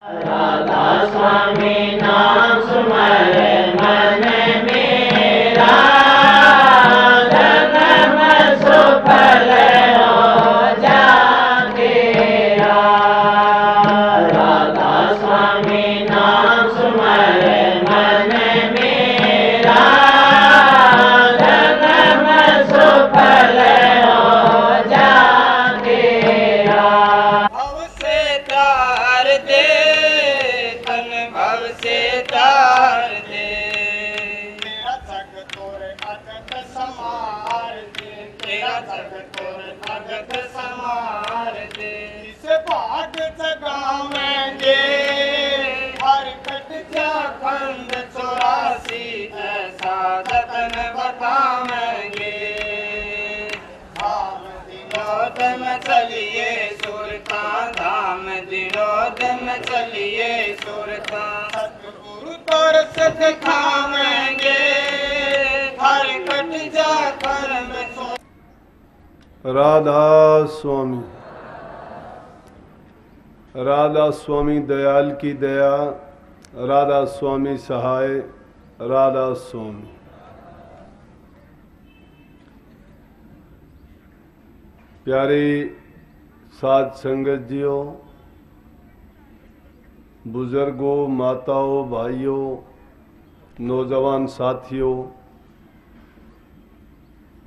राधा स्वामी नाम सुमरे मन मेरा, जन्म सुफल हो जातेरा। राधा स्वामी नाम सुमरे मन मेरा, जन्म सुफल हो जातेरा। भव से तार दे, तन भव से तार दे, तेरा जग तोर अगत समार दे, तेरा जग तोर अगत समार दे। इस भाग जगावेंगे हर कट जा खंड 84, ऐसा जतन बतावेंगे। धाम दिनोद में चलिए सुरता, धाम दिनोद में चलिए सुरता। सतगुरु तरस दिखावेंगे हर कट जा कर्म सो। राधा स्वामी, राधा स्वामी दयाल की दया, राधा स्वामी सहाय, राधा स्वामी। प्यारे साध संगत जियों, बुजुर्गों, माताओं, भाइयों, नौजवान साथियों,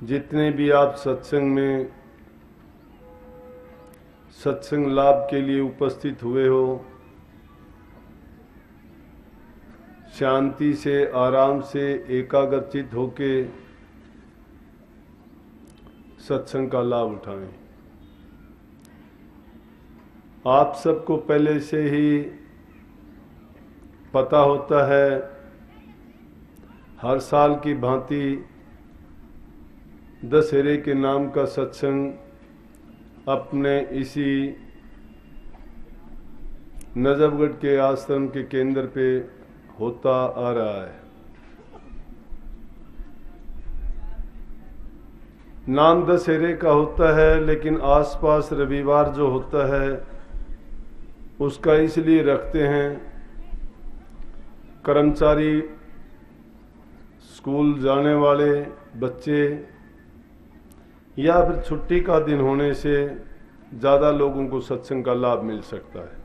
जितने भी आप सत्संग में सत्संग लाभ के लिए उपस्थित हुए हो, शांति से, आराम से, एकाग्रचित होके सत्संग का लाभ उठाएं। आप सबको पहले से ही पता होता है, हर साल की भांति दशहरे के नाम का सत्संग अपने इसी नजफगढ़ के आश्रम के केंद्र पे होता आ रहा है। नाम दशहरे का होता है, लेकिन आसपास रविवार जो होता है उसका इसलिए रखते हैं, कर्मचारी, स्कूल जाने वाले बच्चे या फिर छुट्टी का दिन होने से ज़्यादा लोगों को सत्संग का लाभ मिल सकता है।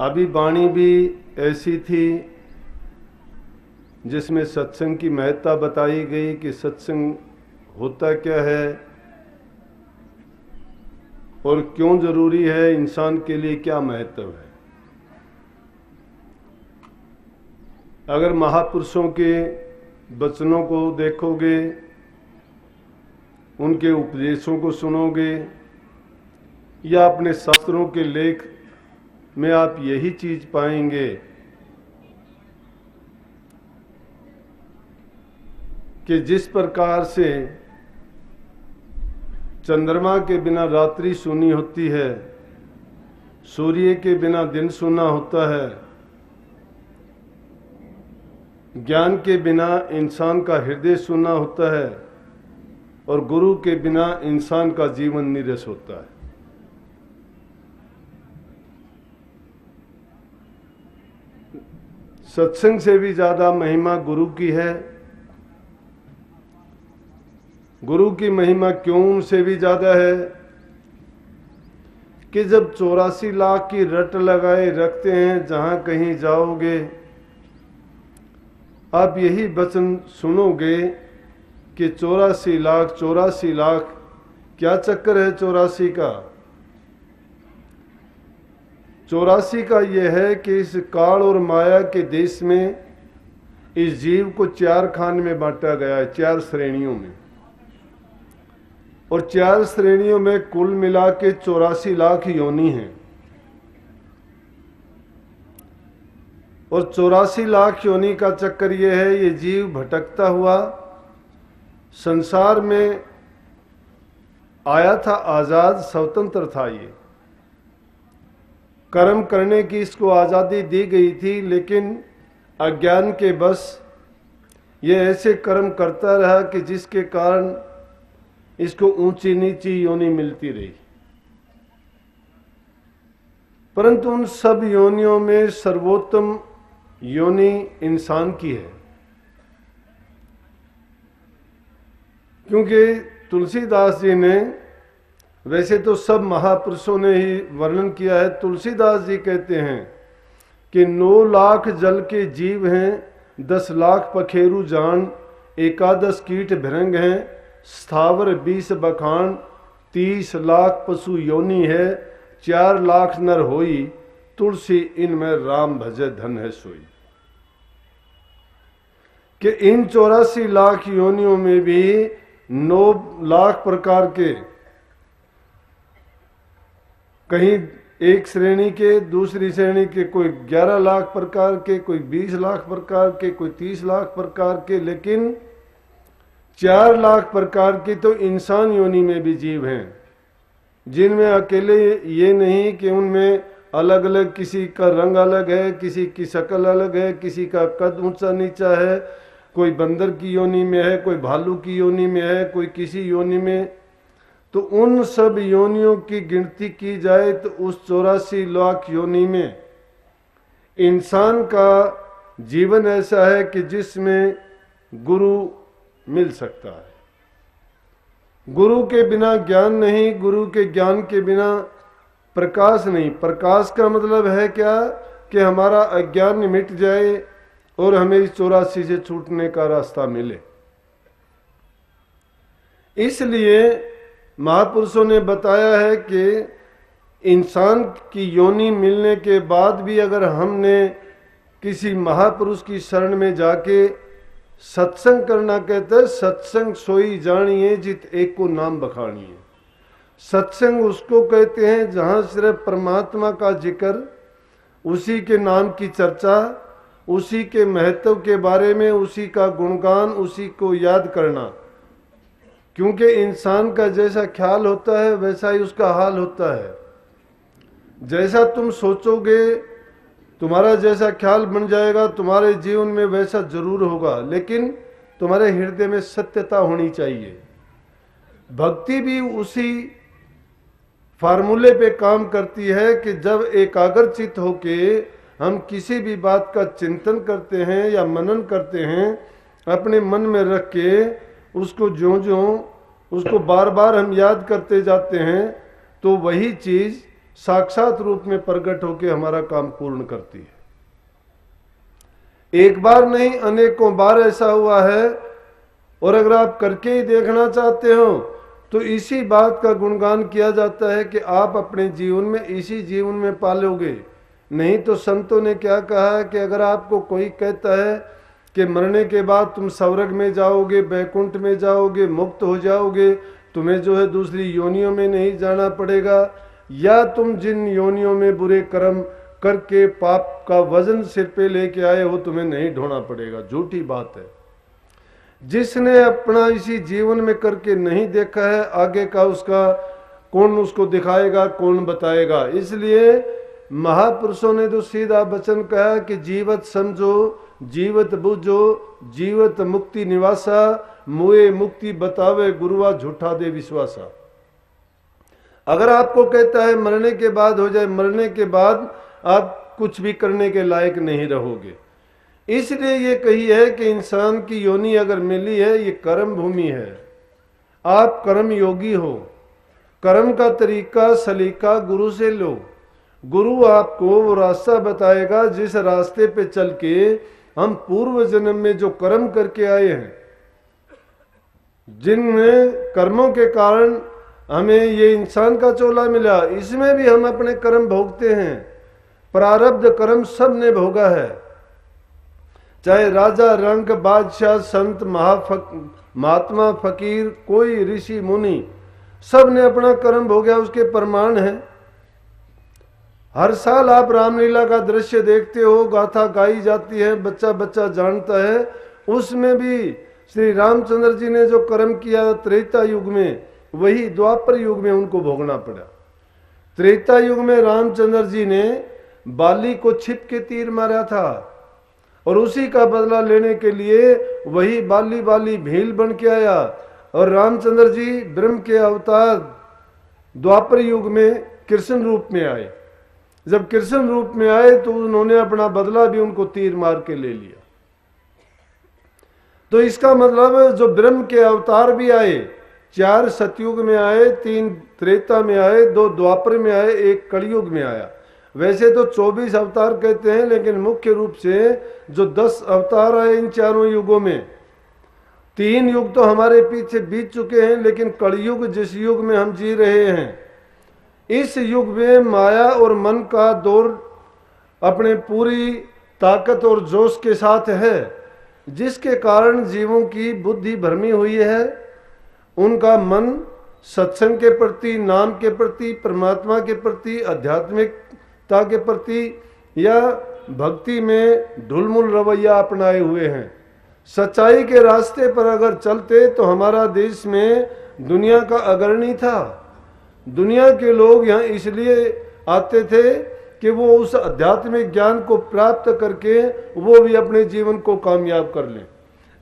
अभी वाणी भी ऐसी थी जिसमें सत्संग की महत्ता बताई गई कि सत्संग होता क्या है और क्यों जरूरी है, इंसान के लिए क्या महत्व है। अगर महापुरुषों के वचनों को देखोगे, उनके उपदेशों को सुनोगे या अपने शास्त्रों के लेख में आप यही चीज पाएंगे कि जिस प्रकार से चंद्रमा के बिना रात्रि सुनी होती है, सूर्य के बिना दिन सुना होता है, ज्ञान के बिना इंसान का हृदय सुना होता है और गुरु के बिना इंसान का जीवन नीरस होता है। सत्संग से भी ज्यादा महिमा गुरु की है। गुरु की महिमा क्यों उनसे भी ज्यादा है कि जब 84 लाख की रट लगाए रखते हैं, जहां कहीं जाओगे आप यही वचन सुनोगे कि 84 लाख क्या चक्कर है 84 का। 84 का यह है कि इस काल और माया के देश में इस जीव को 4 खान में बांटा गया है, 4 श्रेणियों में, और 4 श्रेणियों में कुल मिला के 84 लाख योनि हैं। और 84 लाख योनि का चक्कर ये है, ये जीव भटकता हुआ संसार में आया था, आजाद स्वतंत्र था। ये कर्म करने की इसको आजादी दी गई थी, लेकिन अज्ञान के बस ये ऐसे कर्म करता रहा कि जिसके कारण इसको ऊंची नीची योनि मिलती रही। परंतु उन सब योनियों में सर्वोत्तम योनि इंसान की है। क्योंकि तुलसीदास जी ने, वैसे तो सब महापुरुषों ने ही वर्णन किया है, तुलसीदास जी कहते हैं कि 9 लाख जल के जीव हैं, 10 लाख पखेरु जान, 11 कीट भृंग हैं, स्थावर 20 बखान, 30 लाख पशु योनि है, 4 लाख नर होई, तुलसी इनमें राम भजे धन है सोई। कि इन 84 लाख योनियों में भी 9 लाख प्रकार के, कहीं एक श्रेणी के, दूसरी श्रेणी के कोई 11 लाख प्रकार के, कोई 20 लाख प्रकार के, कोई 30 लाख प्रकार के, लेकिन 4 लाख प्रकार के तो इंसान योनि में भी जीव हैं, जिनमें अकेले ये नहीं कि उनमें अलग अलग, किसी का रंग अलग है, किसी की शक्ल अलग है, किसी का कद ऊंचा नीचा है, कोई बंदर की योनि में है, कोई भालू की योनि में है, कोई किसी योनि में। तो उन सब योनियों की गिनती की जाए तो उस 84 लाख योनि में इंसान का जीवन ऐसा है कि जिसमें गुरु मिल सकता है। गुरु के बिना ज्ञान नहीं, गुरु के ज्ञान के बिना प्रकाश नहीं। प्रकाश का मतलब है क्या? कि हमारा अज्ञान मिट जाए और हमें इस 84 से छूटने का रास्ता मिले। इसलिए महापुरुषों ने बताया है कि इंसान की योनि मिलने के बाद भी अगर हमने किसी महापुरुष की शरण में जाके सत्संग करना, कहते हैं सत्संग सोई जानिए जित एक को नाम बखानिए। सत्संग उसको कहते हैं जहां सिर्फ परमात्मा का जिक्र, उसी के नाम की चर्चा, उसी के महत्व के बारे में, उसी का गुणगान, उसी को याद करना। क्योंकि इंसान का जैसा ख्याल होता है वैसा ही उसका हाल होता है। जैसा तुम सोचोगे, तुम्हारा जैसा ख्याल बन जाएगा, तुम्हारे जीवन में वैसा जरूर होगा, लेकिन तुम्हारे हृदय में सत्यता होनी चाहिए। भक्ति भी उसी फार्मूले पे काम करती है कि जब एकाग्रचित होके हम किसी भी बात का चिंतन करते हैं या मनन करते हैं, अपने मन में रख के उसको ज्यों-ज्यों उसको बार बार हम याद करते जाते हैं, तो वही चीज साक्षात रूप में प्रकट होकर हमारा काम पूर्ण करती है। एक बार नहीं, अनेकों बार ऐसा हुआ है। और अगर आप करके ही देखना चाहते हो तो इसी बात का गुणगान किया जाता है कि आप अपने जीवन में इसी जीवन में पालोगे। नहीं तो संतों ने क्या कहा है कि अगर आपको कोई कहता है कि मरने के बाद तुम स्वर्ग में जाओगे, बैकुंठ में जाओगे, मुक्त हो जाओगे, तुम्हें जो है दूसरी योनियों में नहीं जाना पड़ेगा, या तुम जिन योनियों में बुरे कर्म करके पाप का वजन सिर पे लेके आए हो तुम्हें नहीं ढोना पड़ेगा, झूठी बात है। जिसने अपना इसी जीवन में करके नहीं देखा है, आगे का उसका कौन उसको दिखाएगा, कौन बताएगा। इसलिए महापुरुषों ने तो सीधा वचन कहा कि जीवत समझो, जीवत बुझो, जीवत मुक्ति निवासा, मुए मुक्ति बतावे गुरुआ झूठा दे विश्वासा। अगर आपको कहता है मरने के बाद हो जाए, मरने के बाद आप कुछ भी करने के लायक नहीं रहोगे। इसलिए ये कही है कि इंसान की योनि अगर मिली है, ये कर्म भूमि है। आप कर्म योगी हो, कर्म का तरीका सलीका गुरु से लो। गुरु आपको वो रास्ता बताएगा जिस रास्ते पे चल के हम पूर्व जन्म में जो कर्म करके आए हैं, जिन कर्मों के कारण हमें ये इंसान का चोला मिला, इसमें भी हम अपने कर्म भोगते हैं। प्रारब्ध कर्म सब ने भोगा है, चाहे राजा रंक बादशाह संत महात्मा फकीर कोई ऋषि मुनि, सब ने अपना कर्म भोगा, उसके प्रमाण हैं। हर साल आप रामलीला का दृश्य देखते हो, गाथा गाई जाती है, बच्चा बच्चा जानता है। उसमें भी श्री रामचंद्र जी ने जो कर्म किया त्रेता युग में, वही द्वापर युग में उनको भोगना पड़ा। त्रेता युग में रामचंद्र जी ने बाली को छिप के तीर मारा था और उसी का बदला लेने के लिए वही बाली भील बन के आया। और रामचंद्र जी ब्रह्म के अवतार द्वापर युग में कृष्ण रूप में आए। जब कृष्ण रूप में आए तो उन्होंने अपना बदला भी उनको तीर मार के ले लिया। तो इसका मतलब जो ब्रह्म के अवतार भी आए, 4 सतयुग में आए, 3 त्रेता में आए, 2 द्वापर में आए, 1 कलयुग में आया। वैसे तो 24 अवतार कहते हैं, लेकिन मुख्य रूप से जो 10 अवतार आए इन चारों युगों में, 3 युग तो हमारे पीछे बीत चुके हैं, लेकिन कलयुग जिस युग में हम जी रहे हैं, इस युग में माया और मन का दौर अपने पूरी ताकत और जोश के साथ है, जिसके कारण जीवों की बुद्धि भ्रमी हुई है। उनका मन सत्संग के प्रति, नाम के प्रति, परमात्मा के प्रति, आध्यात्मिकता के प्रति या भक्ति में ढुलमुल रवैया अपनाए हुए हैं। सच्चाई के रास्ते पर अगर चलते तो हमारा देश में दुनिया का अग्रणी था। दुनिया के लोग यहाँ इसलिए आते थे कि वो उस आध्यात्मिक ज्ञान को प्राप्त करके वो भी अपने जीवन को कामयाब कर लें।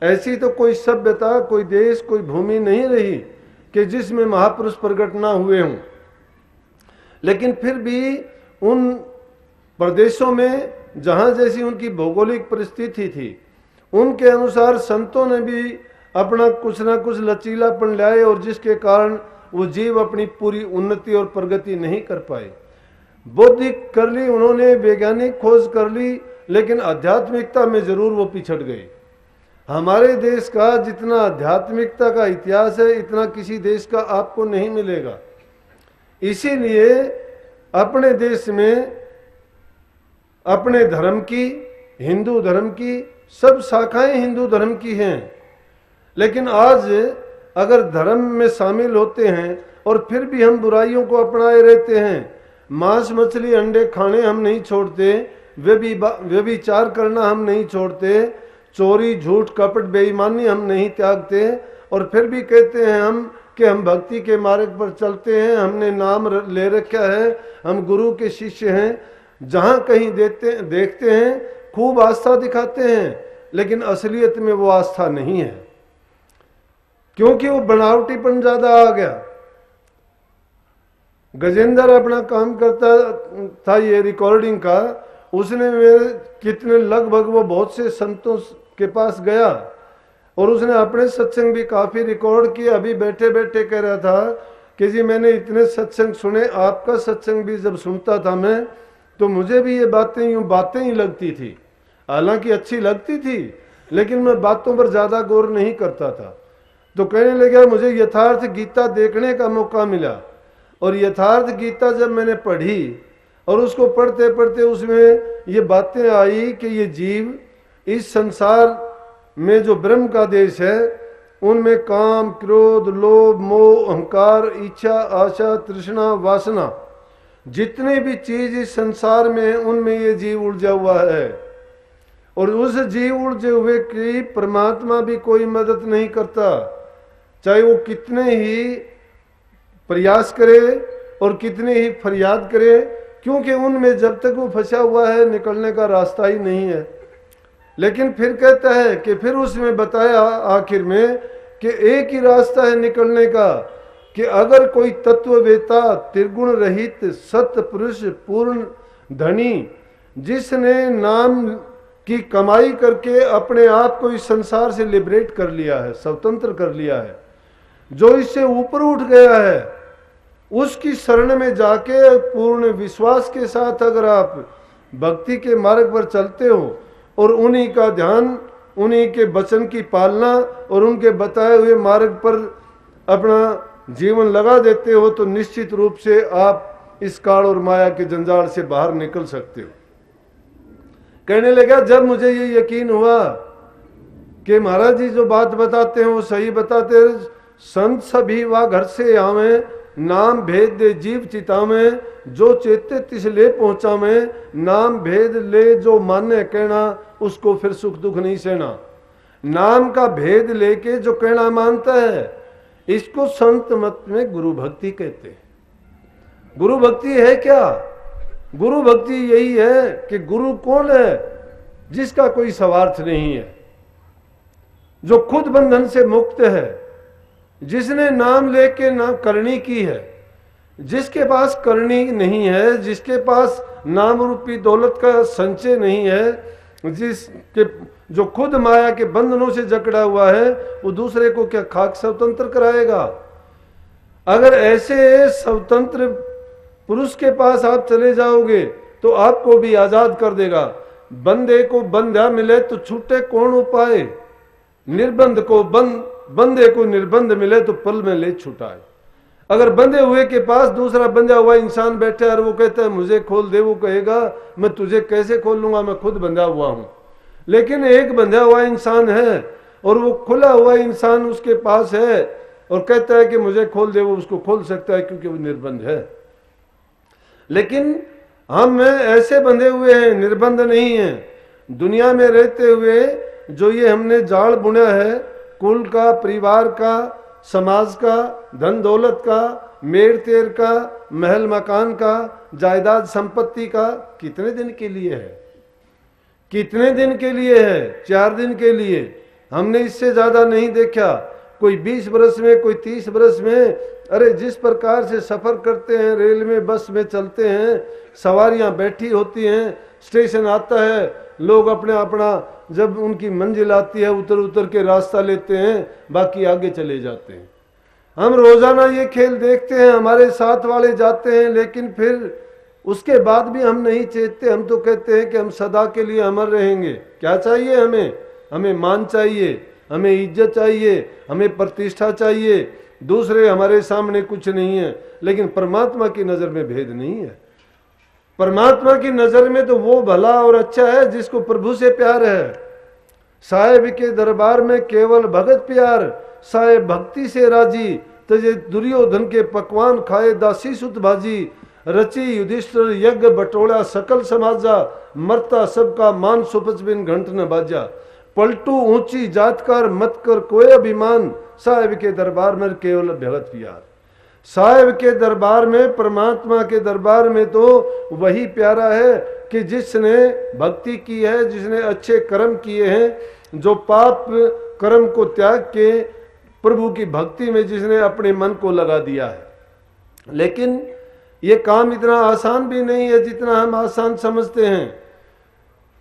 ऐसी तो कोई सभ्यता, कोई देश, कोई भूमि नहीं रही कि जिसमें महापुरुष प्रकट ना हुए हों। लेकिन फिर भी उन प्रदेशों में जहाँ जैसी उनकी भौगोलिक परिस्थिति थी, उनके अनुसार संतों ने भी अपना कुछ ना कुछ लचीलापन लाए, और जिसके कारण वो जीव अपनी पूरी उन्नति और प्रगति नहीं कर पाए। बौद्धिक कर ली उन्होंने, वैज्ञानिक खोज कर ली, लेकिन आध्यात्मिकता में जरूर वो पिछड़ गए। हमारे देश का जितना आध्यात्मिकता का इतिहास है, इतना किसी देश का आपको नहीं मिलेगा। इसीलिए अपने देश में अपने धर्म की, हिंदू धर्म की, सब शाखाएं हिंदू धर्म की हैं, लेकिन आज अगर धर्म में शामिल होते हैं और फिर भी हम बुराइयों को अपनाए रहते हैं, मांस मछली अंडे खाने हम नहीं छोड़ते, व्यभिचार करना हम नहीं छोड़ते, चोरी झूठ कपट बेईमानी हम नहीं त्यागते, और फिर भी कहते हैं हम कि हम भक्ति के मार्ग पर चलते हैं, हमने नाम ले रखा है, हम गुरु के शिष्य हैं। जहाँ कहीं देखते हैं खूब आस्था दिखाते हैं, लेकिन असलियत में वो आस्था नहीं है, क्योंकि वो बनावटीपन ज्यादा आ गया। गजेंद्र अपना काम करता था ये रिकॉर्डिंग का, उसने मेरे कितने लगभग वो बहुत से संतों के पास गया और उसने अपने सत्संग भी काफी रिकॉर्ड किए। अभी बैठे बैठे कह रहा था कि जी मैंने इतने सत्संग सुने, आपका सत्संग भी जब सुनता था मैं, तो मुझे भी ये बातें ही लगती थी। हालांकि अच्छी लगती थी, लेकिन मैं बातों पर ज्यादा गौर नहीं करता था। तो कहने लगा मुझे यथार्थ गीता देखने का मौका मिला, और यथार्थ गीता जब मैंने पढ़ी और उसको पढ़ते पढ़ते उसमें ये बातें आई कि ये जीव इस संसार में जो ब्रह्म का देश है, उनमें काम, क्रोध, लोभ, मोह, अहंकार, इच्छा, आशा, तृष्णा, वासना, जितने भी चीज इस संसार में, उनमें ये जीव उलझा हुआ है। और उस जीव उलझे हुए की परमात्मा भी कोई मदद नहीं करता, चाहे वो कितने ही प्रयास करे और कितने ही फरियाद करे, क्योंकि उनमें जब तक वो फंसा हुआ है निकलने का रास्ता ही नहीं है। लेकिन फिर कहता है कि फिर उसमें बताया आखिर में कि एक ही रास्ता है निकलने का, कि अगर कोई तत्ववेता, त्रिगुण रहित सत्य पुरुष, पूर्ण धनी, जिसने नाम की कमाई करके अपने आप को इस संसार से लिबरेट कर लिया है, स्वतंत्र कर लिया है, जो इससे ऊपर उठ गया है, उसकी शरण में जाके पूर्ण विश्वास के साथ अगर आप भक्ति के मार्ग पर चलते हो और उन्हीं का ध्यान, उन्हीं के वचन की पालना और उनके बताए हुए मार्ग पर अपना जीवन लगा देते हो, तो निश्चित रूप से आप इस काल और माया के जंजाल से बाहर निकल सकते हो। कहने लगा जब मुझे ये यकीन हुआ कि महाराज जी जो बात बताते हैं वो सही बताते हैं, संत सभी वा घर से आवे, नाम भेद दे जीव चितावे, जो चेते तिस ले पहुंचावे, नाम भेद ले जो माने कहना, उसको फिर सुख दुख नहीं सहना। नाम का भेद लेके जो कहना मानता है, इसको संत मत में गुरु भक्ति कहते हैं। गुरु भक्ति है क्या? गुरु भक्ति यही है कि गुरु कौन है? जिसका कोई स्वार्थ नहीं है, जो खुद बंधन से मुक्त है, जिसने नाम लेके ना करनी की है, जिसके पास करनी नहीं है, जिसके पास नाम रूपी दौलत का संचय नहीं है, जिसके जो खुद माया के बंधनों से जकड़ा हुआ है, वो दूसरे को क्या खाक स्वतंत्र कराएगा? अगर ऐसे स्वतंत्र पुरुष के पास आप चले जाओगे तो आपको भी आजाद कर देगा। बंदे को बंधा मिले तो छूटे कौन उपाय, निर्बंध को बंदे को निर्बंध मिले तो पल में ले छुटाए। अगर बंधे हुए के पास दूसरा बंधा हुआ इंसान बैठा है और वो कहता है मुझे खोल दे, वो कहेगा मैं तुझे कैसे खोल लूंगा, मैं खुद बंधा हुआ हूं। लेकिन एक बंधा हुआ इंसान है और वो खुला हुआ इंसान उसके पास है और कहता है कि मुझे खोल दे, वो उसको खोल सकता है क्योंकि वो निर्बंध है। लेकिन हम ऐसे बंधे हुए हैं, निर्बंध नहीं है। दुनिया में रहते हुए जो ये हमने जाल बुना है, कुल का, परिवार का, समाज का, धन दौलत का, मेड़ तेर का, महल मकान का, जायदाद संपत्ति का, कितने दिन के लिए है? कितने दिन के लिए है? 4 दिन के लिए। हमने इससे ज्यादा नहीं देखा। कोई 20 बरस में, कोई 30 बरस में। अरे जिस प्रकार से सफर करते हैं, रेल में, बस में चलते हैं, सवारियां बैठी होती हैं, स्टेशन आता है, लोग अपना जब उनकी मंजिल आती है उतर उतर के रास्ता लेते हैं, बाकी आगे चले जाते हैं। हम रोजाना ये खेल देखते हैं, हमारे साथ वाले जाते हैं, लेकिन फिर उसके बाद भी हम नहीं चेतते। हम तो कहते हैं कि हम सदा के लिए अमर रहेंगे। क्या चाहिए हमें? हमें मान चाहिए, हमें इज्जत चाहिए, हमें प्रतिष्ठा चाहिए। दूसरे हमारे सामने कुछ नहीं है, लेकिन परमात्मा की नजर में भेद नहीं है। परमात्मा की नजर में तो वो भला और अच्छा है जिसको प्रभु से प्यार है। साहेब के दरबार में केवल भगत प्यार, साहेब भक्ति से राजी, तजे दुर्योधन के पकवान खाए दासी सुत भाजी, रची युधिष्ठिर यज्ञ बटोला सकल समाजा, मरता सबका मान सुपच बिन घंट न बाजा, पलटू ऊंची जातकार मत कर कोई अभिमान, साहेब के दरबार में केवल भगत प्यार। साहेब के दरबार में, परमात्मा के दरबार में तो वही प्यारा है कि जिसने भक्ति की है, जिसने अच्छे कर्म किए हैं, जो पाप कर्म को त्याग के प्रभु की भक्ति में जिसने अपने मन को लगा दिया है। लेकिन ये काम इतना आसान भी नहीं है जितना हम आसान समझते हैं।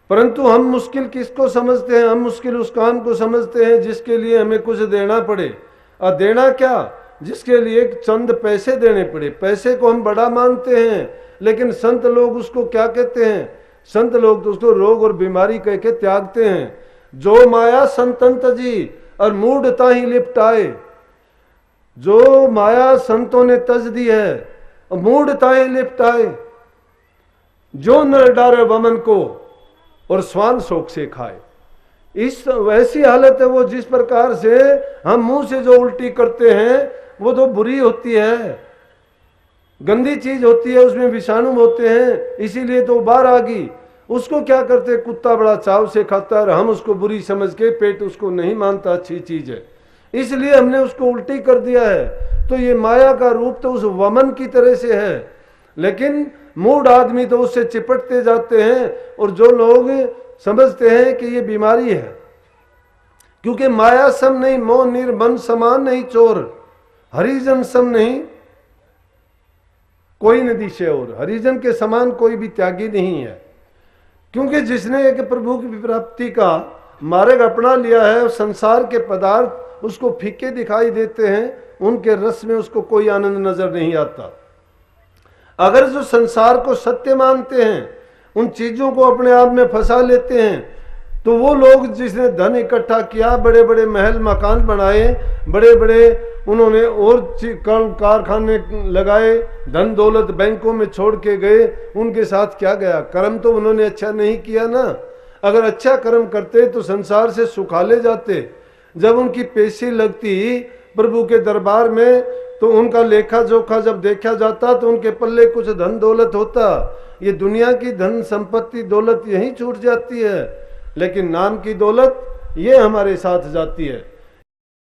परंतु हम मुश्किल किसको समझते हैं? हम मुश्किल उस काम को समझते हैं जिसके लिए हमें कुछ देना पड़े। और देना क्या? जिसके लिए चंद पैसे देने पड़े। पैसे को हम बड़ा मानते हैं, लेकिन संत लोग उसको क्या कहते हैं? संत लोग तो उसको रोग और बीमारी कह के त्यागते हैं। जो माया संतंत जी और मूढ़ता ही लिपटाए। जो माया संतों ने तज दी है, मूढ़ता ही लिपटाए। जो नर डारे वमन को और स्वान शोक से खाए। इस वैसी हालत है वो, जिस प्रकार से हम मुंह से जो उल्टी करते हैं वो तो बुरी होती है, गंदी चीज होती है, उसमें विषाणु होते हैं, इसीलिए तो बाहर आ गई। उसको क्या करते? कुत्ता बड़ा चाव से खाता है, हम उसको बुरी समझ के, पेट उसको नहीं मानता अच्छी चीज है, इसलिए हमने उसको उल्टी कर दिया है। तो ये माया का रूप तो उस वमन की तरह से है, लेकिन मूढ़ आदमी तो उससे चिपटते जाते हैं। और जो लोग समझते हैं कि ये बीमारी है, क्योंकि माया सम नहीं मोह निर्बंध समान नहीं चोर, हरिजन सम नहीं कोई नदी से और, हरिजन के समान कोई भी त्यागी नहीं है। क्योंकि जिसने एक प्रभु की प्राप्ति का मार्ग अपना लिया है, संसार के पदार्थ उसको फीके दिखाई देते हैं, उनके रस में उसको कोई आनंद नजर नहीं आता। अगर जो संसार को सत्य मानते हैं, उन चीजों को अपने आप में फंसा लेते हैं, तो वो लोग जिसने धन इकट्ठा किया, बड़े बड़े महल मकान बनाए, बड़े बड़े उन्होंने और कारखाने लगाए, धन दौलत बैंकों में छोड़ के गए, उनके साथ क्या गया? कर्म तो उन्होंने अच्छा नहीं किया ना। अगर अच्छा कर्म करते तो संसार से सुखाले जाते। जब उनकी पेशी लगती प्रभु के दरबार में, तो उनका लेखा जोखा जब देखा जाता तो उनके पल्ले कुछ धन दौलत होता। ये दुनिया की धन संपत्ति दौलत यहीं छूट जाती है, लेकिन नाम की दौलत ये हमारे साथ जाती है।